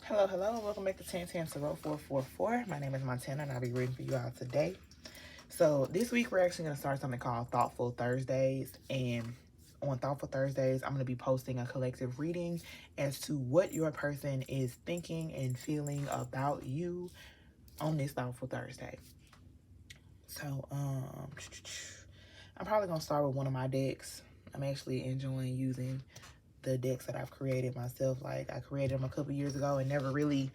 Hello, hello, and welcome back to 1010 444. My name is Montana, and I'll be reading for you all today. So this week, we're actually going to start something called Thoughtful Thursdays. And on Thoughtful Thursdays, I'm going to be posting a collective reading as to what your person is thinking and feeling about you on this Thoughtful Thursday. So, I'm probably going to start with one of my decks. I'm actually enjoying using the decks that I've created myself. Like, I created them a couple years ago and never really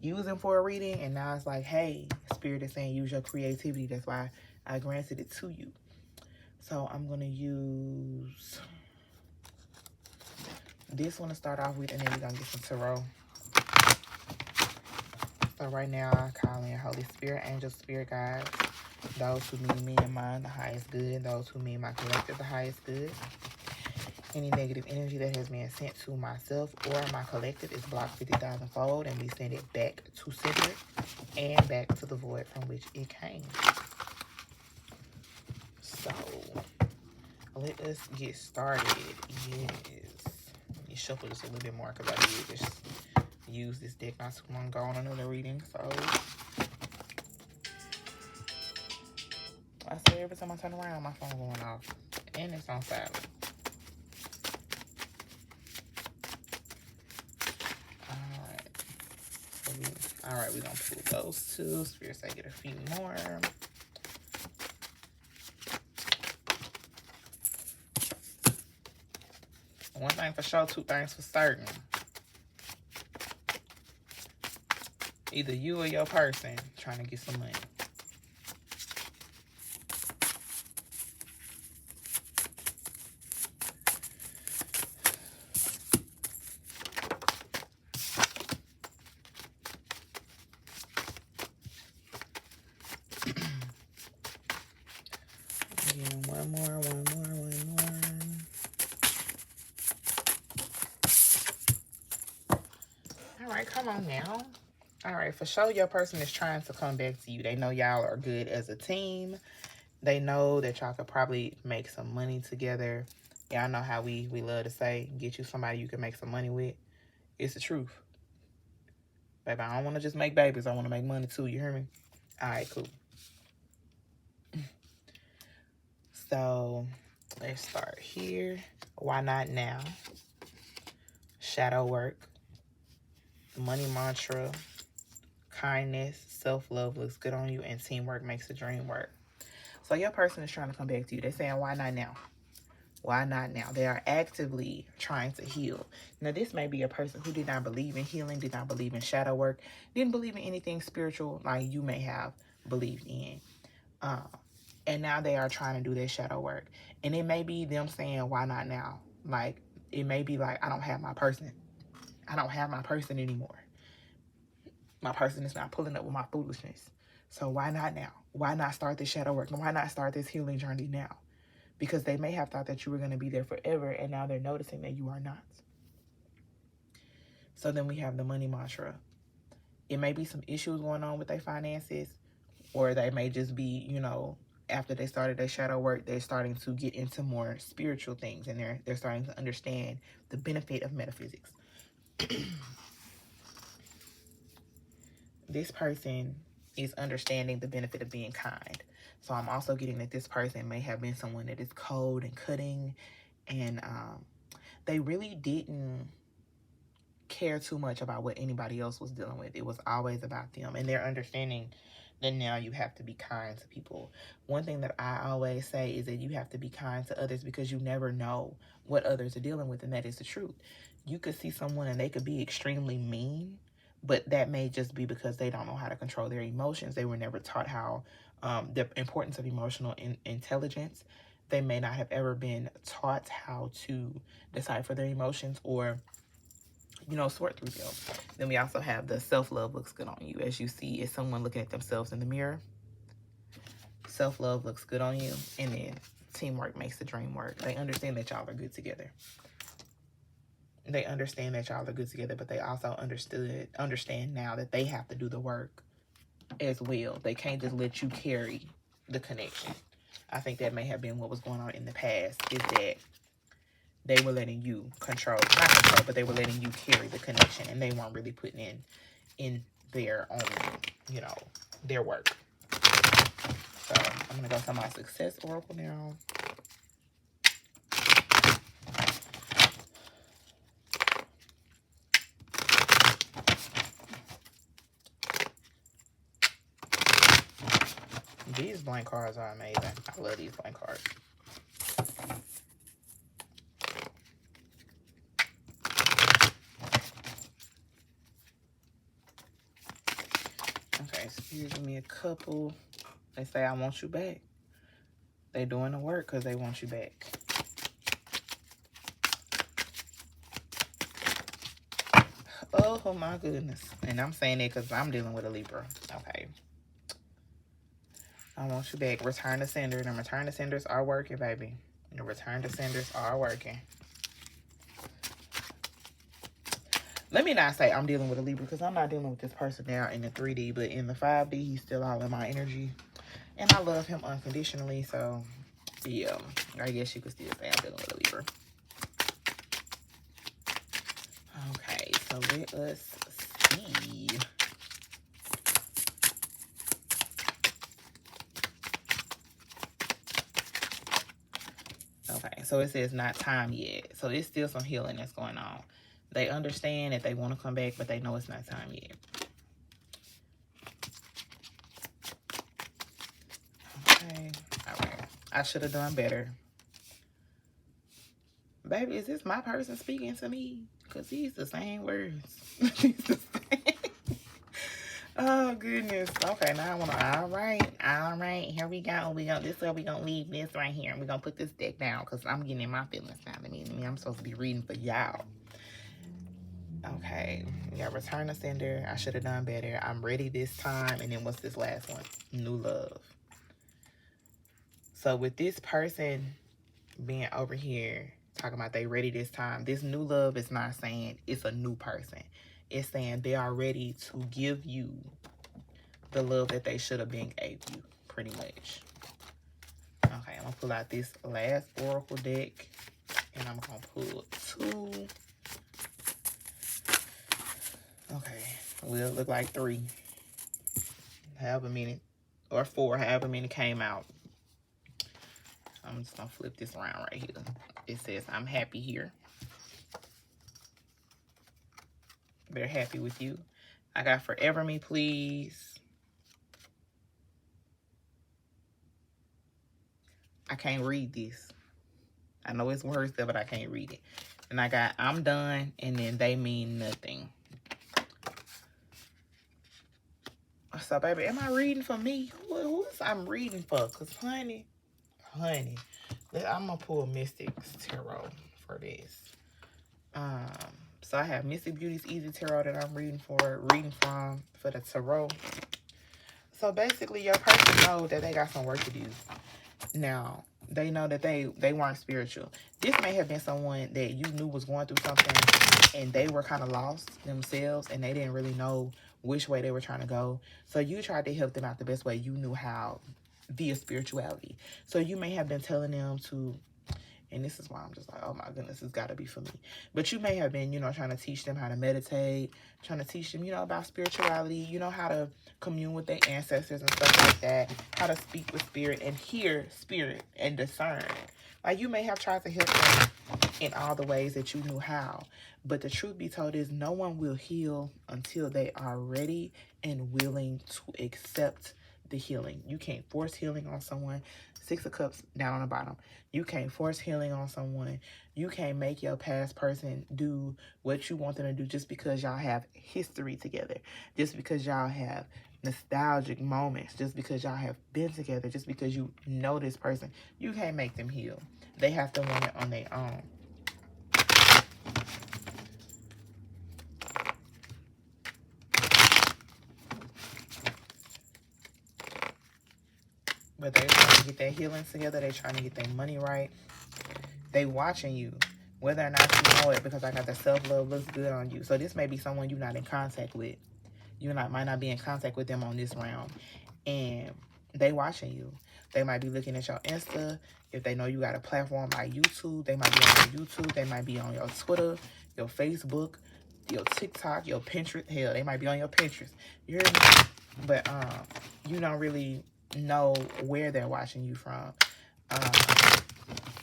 used them for a reading, and now it's like, hey, Spirit is saying use your creativity. That's why I granted it to you. So I'm gonna use this one to start off with, and then we're gonna get some tarot. So right now I call in Holy Spirit, angel, spirit guides, those who mean me and mine the highest good, those who mean my collective the highest good. Any negative energy that has been sent to myself or my collective is blocked 50,000 fold, and we send it back to center and back to the void from which it came. So let us get started. Yes. Let me shuffle this a little bit more because I did just use this deck not too long ago on another reading. So I say every time I turn around, my phone going off, and it's on silent. All right, we're going to pull those two. Spirit say get a few more. One thing for sure, two things for certain. Either you or your person trying to get some money. One more. All right, come on now. All right, for sure, your person is trying to come back to you. They know y'all are good as a team. They know that y'all could probably make some money together. Y'all know how we love to say, get you somebody you can make some money with. It's the truth. Baby, I don't want to just make babies. I want to make money too. You hear me? All right, cool. So let's start here. Why not now? Shadow work. Money mantra. Kindness. Self-love looks good on you. And teamwork makes the dream work. So your person is trying to come back to you. They're saying, why not now? Why not now? They are actively trying to heal. Now, this may be a person who did not believe in healing, did not believe in shadow work, didn't believe in anything spiritual like you may have believed in. And now they are trying to do their shadow work. And it may be them saying, why not now? Like, it may be like, I don't have my person. I don't have my person anymore. My person is not pulling up with my foolishness. So why not now? Why not start this shadow work? Why not start this healing journey now? Because they may have thought that you were going to be there forever, and now they're noticing that you are not. So then we have the money mantra. It may be some issues going on with their finances, or they may just be, you know, after they started their shadow work, they're starting to get into more spiritual things, and they're starting to understand the benefit of metaphysics. This person is understanding the benefit of being kind. So I'm also getting that this person may have been someone that is cold and cutting, and they really didn't care too much about what anybody else was dealing with. It was always about them, and they're understanding that now you have to be kind to people. One thing that I always say is that you have to be kind to others because you never know what others are dealing with, and that is the truth. You could see someone and they could be extremely mean, but that may just be because they don't know how to control their emotions. They were never taught how the importance of emotional intelligence. They may not have ever been taught how to decipher their emotions or, you know, sort through them. Then we also have the self-love looks good on you. As you see, is someone looking at themselves in the mirror. Self-love looks good on you. And then teamwork makes the dream work. They understand that y'all are good together. They understand that y'all are good together, but they also understand now that they have to do the work as well. They can't just let you carry the connection. I think that may have been what was going on in the past, is that they were letting you control, not control, but they were letting you carry the connection, and they weren't really putting in their own, you know, their work. So I'm gonna go to my success oracle now. These blank cards are amazing. I love these blank cards. Okay, excuse me, a couple. They say, I want you back. They doing the work because they want you back. Oh my goodness. And I'm saying it because I'm dealing with a Libra. Okay. I want you back. Return to sender. And return to senders are working, baby. The return to senders are working. Let me not say I'm dealing with a Libra, because I'm not dealing with this person now in the 3D, but in the 5D, he's still all in my energy. And I love him unconditionally, so yeah, I guess you could still say I'm dealing with a Libra. Okay, so let us see. Okay, so it says not time yet. So there's still some healing that's going on. They understand that they want to come back, but they know it's not time yet. Okay, all right. I should have done better. Baby, is this my person speaking to me? Because he's the same words. He's the same. Oh, goodness. Okay, now I want to, all right, here we go. This is where we going to leave this right here. We're going to put this deck down because I'm getting in my feelings now. I mean, I'm supposed to be reading for y'all. Okay, yeah, return to sender. I should have done better. I'm ready this time. And then what's this last one? New love. So with this person being over here, talking about they ready this time, this new love is not saying it's a new person. It's saying they are ready to give you the love that they should have been gave you, pretty much. Okay, I'm gonna pull out this last oracle deck, and I'm gonna pull 2. Okay, will look like 3, however many, or 4, however many came out. I'm just gonna flip this around right here. It says, I'm happy here. Very happy with you. I got forever me, please. I can't read this. I know it's words there, but I can't read it. And I got I'm done, and then they mean nothing. So, baby, am I reading for me? Who's I'm reading for? Because, honey, I'm going to pull Mystic's Tarot for this. So I have Mystic Beauty's Easy Tarot that I'm reading from for the Tarot. So, basically, your person knows that they got some work to do. Now, they know that they weren't spiritual. This may have been someone that you knew was going through something, and they were kind of lost themselves, and they didn't really know which way they were trying to go. So you tried to help them out the best way you knew how, via spirituality. So you may have been telling them to, and this is why I'm just like, oh my goodness, it's got to be for me. But you may have been, trying to teach them how to meditate, trying to teach them, about spirituality, how to commune with their ancestors and stuff like that, how to speak with spirit and hear spirit and discern. Like, you may have tried to help them in all the ways that you knew how. But the truth be told is no one will heal until they are ready and willing to accept the healing. You can't force healing on someone. 6 of Cups down on the bottom. You can't force healing on someone. You can't make your past person do what you want them to do just because y'all have history together. Just because y'all have nostalgic moments. Just because y'all have been together. Just because you know this person. You can't make them heal. They have to want it on their own. But they're trying to get their healing together. They're trying to get their money right. They watching you, whether or not you know it, because I got the self-love looks good on you. So this may be someone you're not in contact with. You might not be in contact with them on this round. And They watching you. They might be looking at your Insta. If they know you got a platform like YouTube, they might be on your YouTube. They might be on your Twitter, your Facebook, your TikTok, your Pinterest. Hell, they might be on your Pinterest. You hear me? But you don't really know where they're watching you from.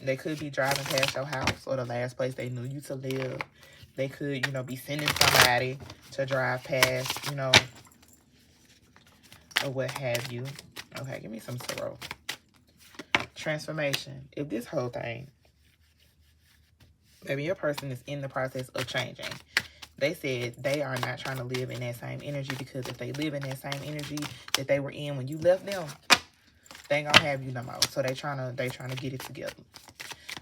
They could be driving past your house or the last place they knew you to live. They could, be sending somebody to drive past, or what have you. Okay, give me some sorrow. Transformation. If this whole thing, maybe your person is in the process of changing. They said they are not trying to live in that same energy, because if they live in that same energy that they were in when you left them, they ain't gonna have you no more. So they trying to get it together.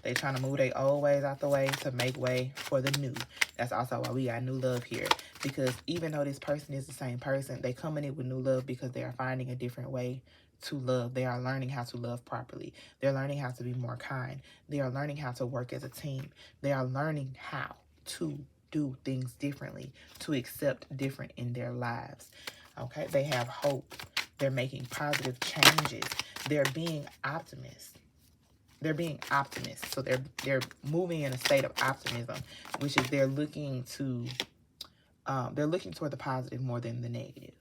They trying to move their old ways out the way to make way for the new. That's also why we got new love here. Because even though this person is the same person, they coming in with new love because they are finding a different way to love. They are learning how to love properly. They're learning how to be more kind. They are learning how to work as a team. They are learning how to do things differently, to accept different in their lives. Okay? They have hope. They're making positive changes. They're being optimists. They're being optimists. So they're moving in a state of optimism, which is they're looking toward the positive more than the negative.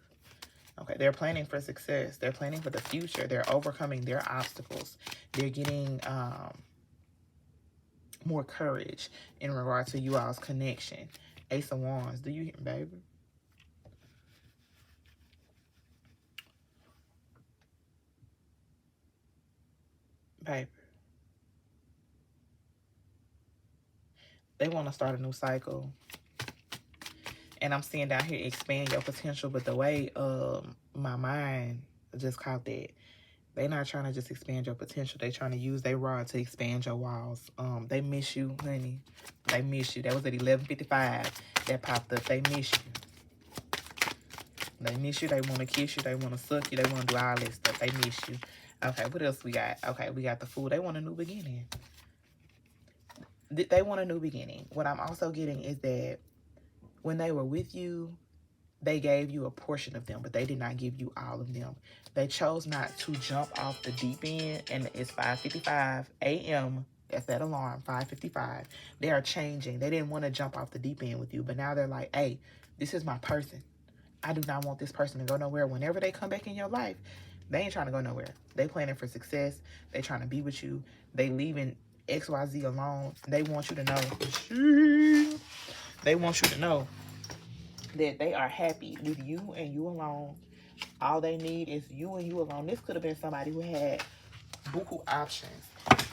Okay, they're planning for success. They're planning for the future. They're overcoming their obstacles. They're getting more courage in regard to you all's connection. Ace of Wands. Do you hear me, baby? Baby. They want to start a new cycle. And I'm seeing down here, expand your potential. But the way my mind just caught that, they not trying to just expand your potential. They trying to use their rod to expand your walls. They miss you, honey. They miss you. That was at 11:55 that popped up. They miss you. They miss you. They want to kiss you. They want to suck you. They want to do all that stuff. They miss you. Okay, what else we got? Okay, we got the fool. They want a new beginning. They want a new beginning. What I'm also getting is that when they were with you, they gave you a portion of them, but they did not give you all of them. They chose not to jump off the deep end, and it's 5:55 a.m. That's that alarm, 5:55. They are changing. They didn't want to jump off the deep end with you, but now they're like, hey, this is my person. I do not want this person to go nowhere. Whenever they come back in your life, they ain't trying to go nowhere. They planning for success. They trying to be with you. They leaving XYZ alone. They want you to know. They want you to know that they are happy with you and you alone. All they need is you and you alone. This could have been somebody who had buku options,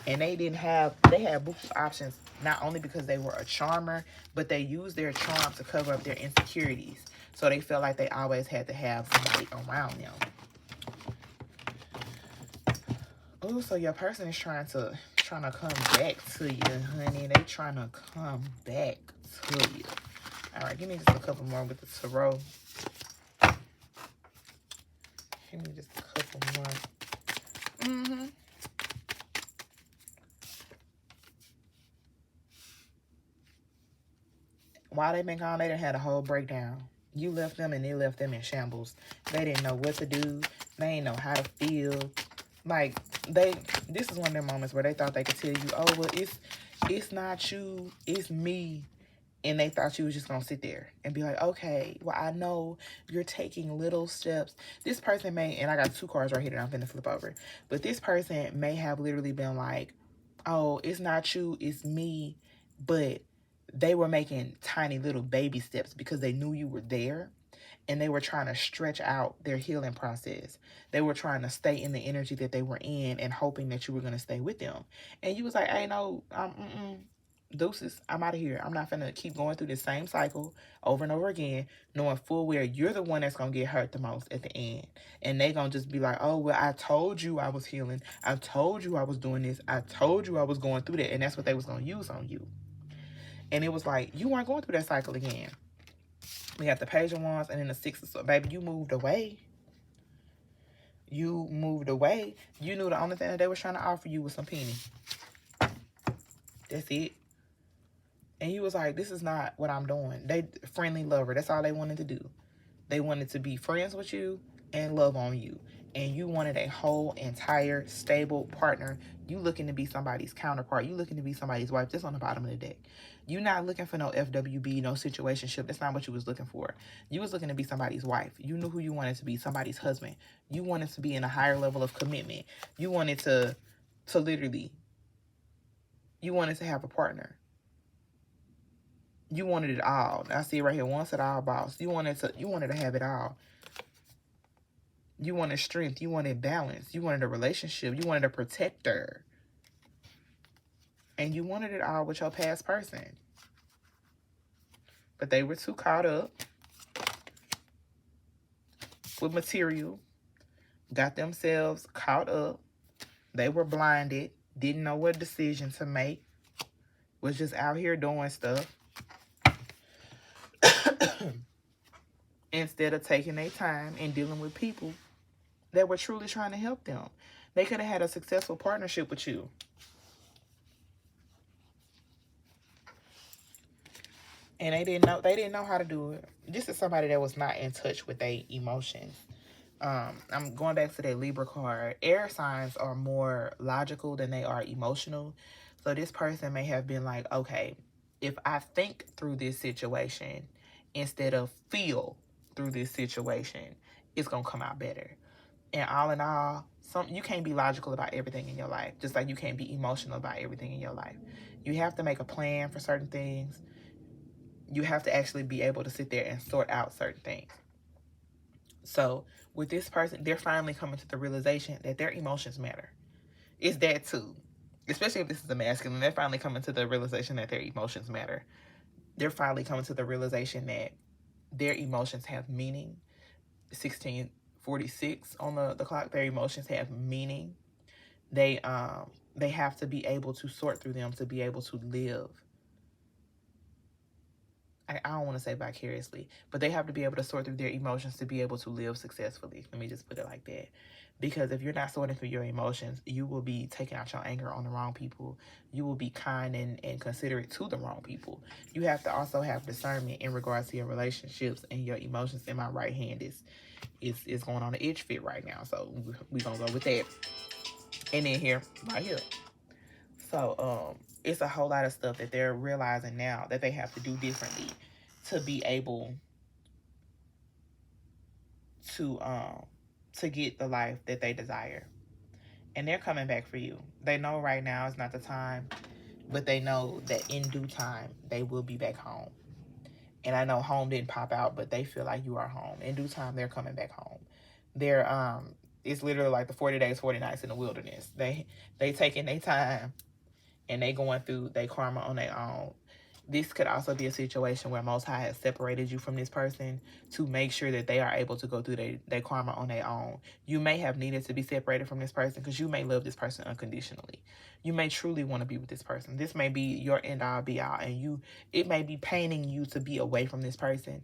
and they had buku options not only because they were a charmer, but they used their charm to cover up their insecurities. So they felt like they always had to have somebody around them. Oh, so your person is trying to come back to you, honey. They trying to come back to you. All right, give me just a couple more with the tarot. Give me just a couple more. While they been gone, they done had a whole breakdown. You left them and they left them in shambles. They didn't know what to do. They didn't know how to feel. Like, this is one of their moments where they thought they could tell you, oh, well, it's not you, it's me. And they thought you was just going to sit there and be like, okay, well, I know you're taking little steps. This person may, and I got two cards right here that I'm going to flip over. But this person may have literally been like, oh, it's not you, it's me. But they were making tiny little baby steps because they knew you were there. And they were trying to stretch out their healing process. They were trying to stay in the energy that they were in and hoping that you were going to stay with them. And you was like, hey, no, deuces, I'm out of here. I'm not finna keep going through the same cycle over and over again, knowing full well you're the one that's gonna get hurt the most at the end. And they gonna just be like, oh, well, I told you I was healing. I told you I was doing this. I told you I was going through that. And that's what they was gonna use on you. And it was like, you weren't going through that cycle again. We got the Page of Wands and then the Six of Swords. Baby, you moved away. You moved away. You knew the only thing that they was trying to offer you was some penny. That's it. And you was like, this is not what I'm doing. They friendly lover. That's all they wanted to do. They wanted to be friends with you. and love on you, and you wanted a whole entire stable partner, you looking to be somebody's counterpart, you looking to be somebody's wife, just on the bottom of the deck. You not looking for no FWB, no situationship. That's not what you was looking for. You was looking to be somebody's wife. You knew who you wanted to be, somebody's husband. You wanted to be in a higher level of commitment. You wanted to literally, you wanted to have a partner. You wanted it all. I see it right here. Once it all, boss. You wanted to have it all. You wanted strength. You wanted balance. You wanted a relationship. You wanted a protector. And you wanted it all with your past person. But they were too caught up with material. Got themselves caught up. They were blinded. Didn't know what decision to make. Was just out here doing stuff. Instead of taking their time and dealing with people that were truly trying to help them. They could have had a successful partnership with you. And they didn't know how to do it. This is somebody that was not in touch with their emotions. I'm going back to that Libra card. Air signs are more logical than they are emotional. So this person may have been like, okay, if I think through this situation instead of feel through this situation, it's going to come out better. And all in all, you can't be logical about everything in your life, just like you can't be emotional about everything in your life. You have to make a plan for certain things. You have to actually be able to sit there and sort out certain things. So with this person, they're finally coming to the realization that their emotions matter. It's that too. Especially if this is a masculine, they're finally coming to the realization that their emotions matter. They're finally coming to the realization that their emotions have meaning. 1646 on the clock, their emotions have meaning. They have to be able to sort through them to be able to live. I don't want to say vicariously, but they have to be able to sort through their emotions to be able to live successfully. Let me just put it like that. Because if you're not sorting through your emotions, you will be taking out your anger on the wrong people. You will be kind and considerate to the wrong people. You have to also have discernment in regards to your relationships and your emotions. And my right hand is going on the itch fit right now. So we're going to go with that. And then here, right here. So it's a whole lot of stuff that they're realizing now that they have to do differently to be able to get the life that they desire. And they're coming back for you. They know right now is not the time, but they know that in due time they will be back home. And I know home didn't pop out, but they feel like you are home. In due time, they're coming back home. They're it's literally like the 40 days, 40 nights in the wilderness. They taking their time and they going through their karma on their own. This could also be a situation where Most High has separated you from this person to make sure that they are able to go through their karma on their own. You may have needed to be separated from this person because you may love this person unconditionally. You may truly want to be with this person. This may be your end all be all, and it may be paining you to be away from this person,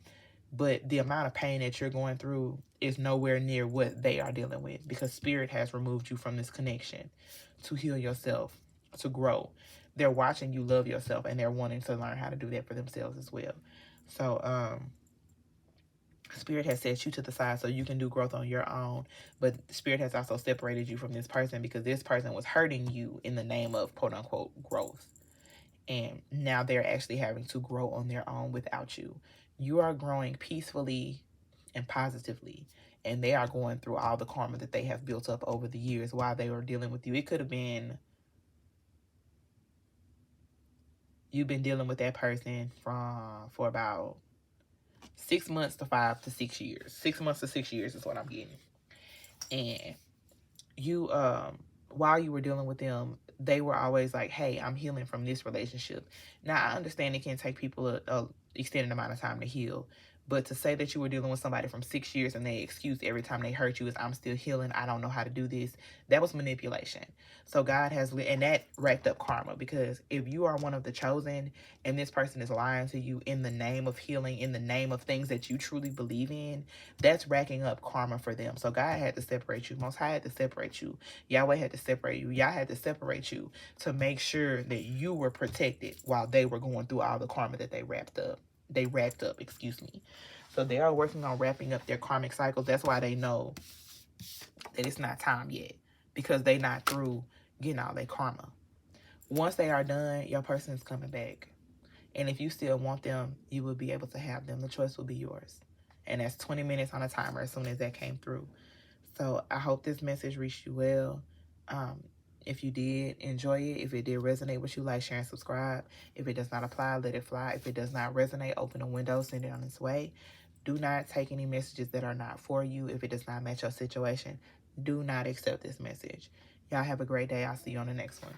but the amount of pain that you're going through is nowhere near what they are dealing with, because Spirit has removed you from this connection to heal yourself, to grow. They're watching you love yourself, and they're wanting to learn how to do that for themselves as well. So Spirit has set you to the side so you can do growth on your own, but Spirit has also separated you from this person because this person was hurting you in the name of quote unquote growth. And now they're actually having to grow on their own without you. You are growing peacefully and positively, and they are going through all the karma that they have built up over the years while they were dealing with you. It could have been you've been dealing with that person for about 6 months to 5 to 6 years. 6 months to 6 years is what I'm getting. And you while you were dealing with them, they were always like, hey, I'm healing from this relationship. Now I understand it can take people a extended amount of time to heal, but to say that you were dealing with somebody from 6 years and they excuse every time they hurt you is I'm still healing, I don't know how to do this, that was manipulation. So God has, and that racked up karma, because if you are one of the chosen and this person is lying to you in the name of healing, in the name of things that you truly believe in, that's racking up karma for them. So God had to separate you. Most High had to separate you. Yahweh had to separate you. Yah had to separate you to make sure that you were protected while they were going through all the karma that they racked up, excuse me. So they are working on wrapping up their karmic cycles. That's why they know that it's not time yet, because they not through getting all their karma. Once they are done, your person is coming back. And if you still want them, you will be able to have them. The choice will be yours. And that's 20 minutes on a timer as soon as that came through. So I hope this message reached you well. If you did enjoy it, if it did resonate with you, like, share, and subscribe. If it does not apply, let it fly. If it does not resonate, open a window, send it on its way. Do not take any messages that are not for you. If it does not match your situation, do not accept this message. Y'all have a great day. I'll see you on the next one.